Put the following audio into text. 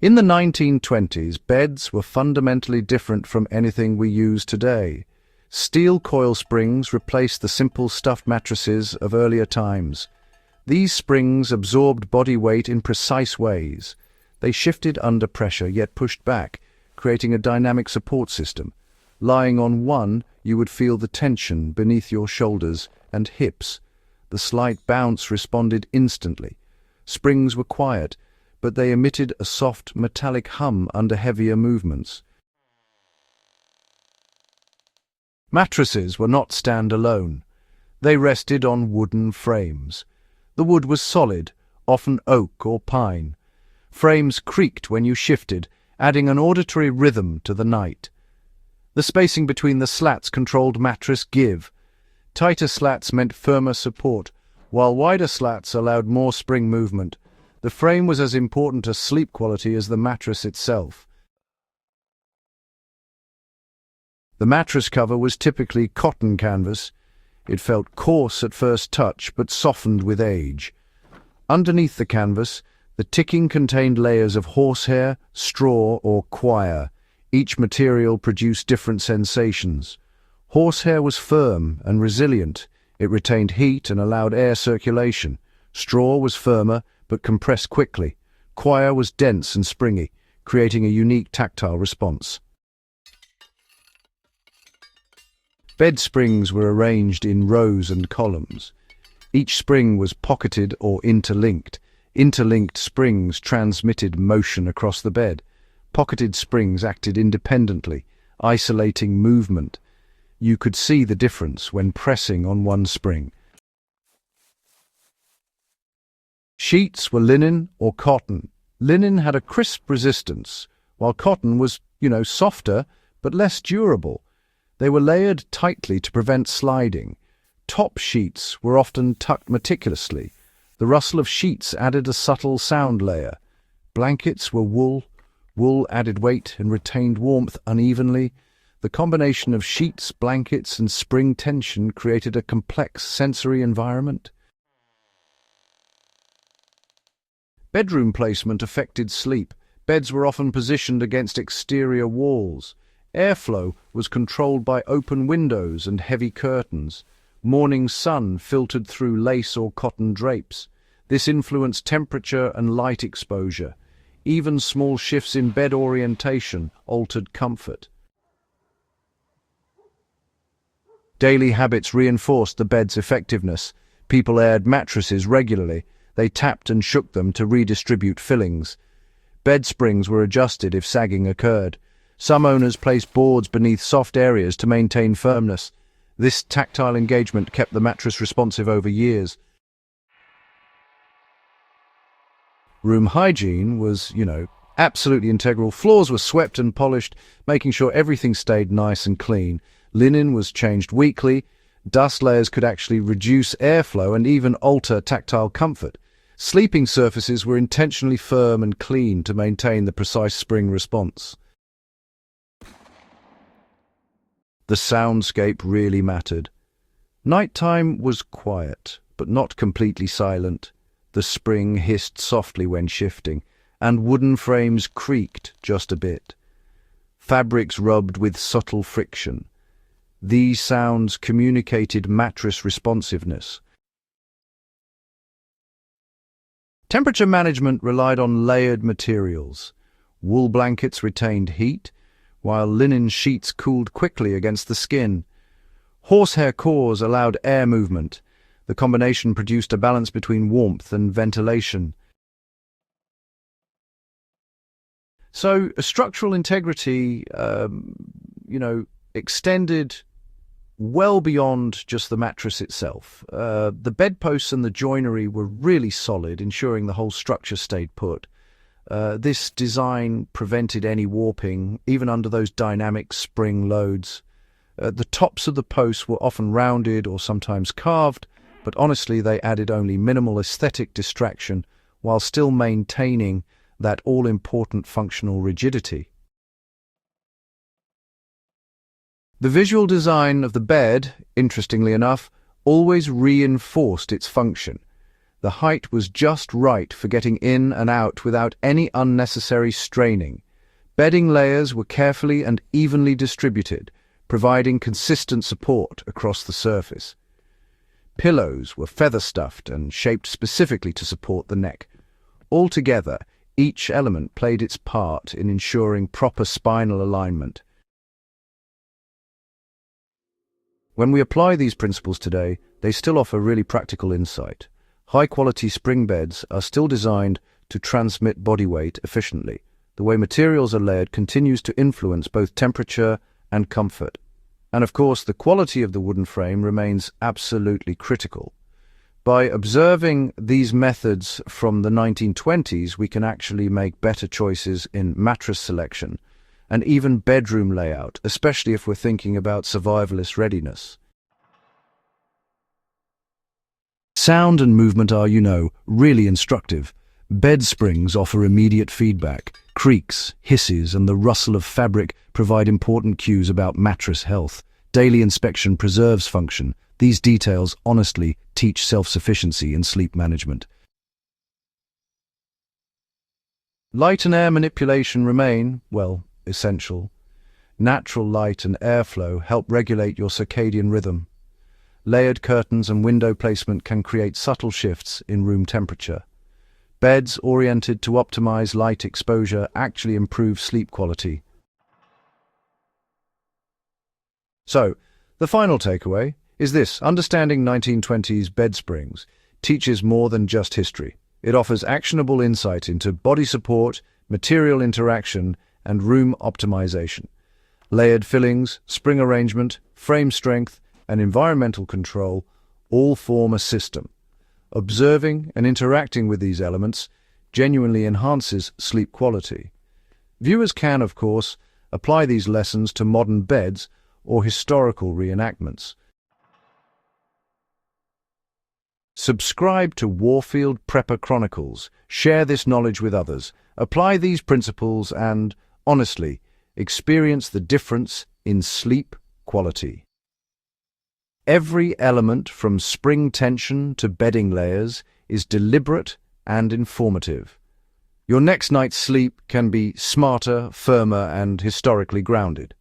In the 1920s, beds were fundamentally different from anything we use today. Steel coil springs replaced the simple stuffed mattresses of earlier times. These springs absorbed body weight in precise ways. They shifted under pressure, yet pushed back, creating a dynamic support system. Lying on one, you would feel the tension beneath your shoulders and hips. The slight bounce responded instantly. Springs were quiet, but they emitted a soft, metallic hum under heavier movements. Mattresses were not stand-alone. They rested on wooden frames. The wood was solid, often oak or pine. Frames creaked when you shifted, adding an auditory rhythm to the night. The spacing between the slats controlled mattress give. Tighter slats meant firmer support, while wider slats allowed more spring movement. The frame was as important to sleep quality as the mattress itself. The mattress cover was typically cotton canvas. It felt coarse at first touch, but softened with age. Underneath the canvas, the ticking contained layers of horsehair, straw, or coir. Each material produced different sensations. Horsehair was firm and resilient. It retained heat and allowed air circulation. Straw was firmer, but compressed quickly. Coir was dense and springy, creating a unique tactile response. Bed springs were arranged in rows and columns. Each spring was pocketed or interlinked. Interlinked springs transmitted motion across the bed. Pocketed springs acted independently, isolating movement. You could see the difference when pressing on one spring. Sheets were linen or cotton. Linen had a crisp resistance, while cotton was, softer but less durable. They were layered tightly to prevent sliding. Top sheets were often tucked meticulously. The rustle of sheets added a subtle sound layer. Blankets were wool. Wool added weight and retained warmth unevenly. The combination of sheets, blankets, and spring tension created a complex sensory environment. Bedroom placement affected sleep. Beds were often positioned against exterior walls. Airflow was controlled by open windows and heavy curtains. Morning sun filtered through lace or cotton drapes. This influenced temperature and light exposure. Even small shifts in bed orientation altered comfort. Daily habits reinforced the bed's effectiveness. People aired mattresses regularly. They tapped and shook them to redistribute fillings. Bed springs were adjusted if sagging occurred. Some owners placed boards beneath soft areas to maintain firmness. This tactile engagement kept the mattress responsive over years. Room hygiene was, absolutely integral. Floors were swept and polished, making sure everything stayed nice and clean. Linen was changed weekly. Dust layers could actually reduce airflow and even alter tactile comfort. Sleeping surfaces were intentionally firm and clean to maintain the precise spring response. The soundscape really mattered. Nighttime was quiet, but not completely silent. The spring hissed softly when shifting, and wooden frames creaked just a bit. Fabrics rubbed with subtle friction. These sounds communicated mattress responsiveness. Temperature management relied on layered materials. Wool blankets retained heat, while linen sheets cooled quickly against the skin. Horsehair cores allowed air movement. The combination produced a balance between warmth and ventilation. So structural integrity, extended well beyond just the mattress itself. The bedposts and the joinery were really solid, ensuring the whole structure stayed put. This design prevented any warping, even under those dynamic spring loads. The tops of the posts were often rounded or sometimes carved, but honestly they added only minimal aesthetic distraction while still maintaining that all-important functional rigidity. The visual design of the bed, interestingly enough, always reinforced its function. The height was just right for getting in and out without any unnecessary straining. Bedding layers were carefully and evenly distributed, providing consistent support across the surface. Pillows were feather-stuffed and shaped specifically to support the neck. Altogether, each element played its part in ensuring proper spinal alignment. When we apply these principles today, they still offer really practical insight. High-quality spring beds are still designed to transmit body weight efficiently. The way materials are layered continues to influence both temperature and comfort. And of course, the quality of the wooden frame remains absolutely critical. By observing these methods from the 1920s, we can actually make better choices in mattress selection and even bedroom layout, especially if we're thinking about survivalist readiness. Sound and movement are, really instructive. Bed springs offer immediate feedback. Creaks, hisses, and the rustle of fabric provide important cues about mattress health. Daily inspection preserves function. These details honestly teach self-sufficiency in sleep management. Light and air manipulation remain, essential. Natural light and airflow help regulate your circadian rhythm. Layered curtains and window placement can create subtle shifts in room temperature. Beds oriented to optimize light exposure actually improve sleep quality. So, the final takeaway is this: understanding 1920s bed springs teaches more than just history. It offers actionable insight into body support, material interaction, and room optimization. Layered fillings, spring arrangement, frame strength, and environmental control all form a system. Observing and interacting with these elements genuinely enhances sleep quality. Viewers can, of course, apply these lessons to modern beds or historical reenactments. Subscribe to Warfield Prepper Chronicles. Share this knowledge with others. Apply these principles and, honestly, experience the difference in sleep quality. Every element from spring tension to bedding layers is deliberate and informative. Your next night's sleep can be smarter, firmer, and historically grounded.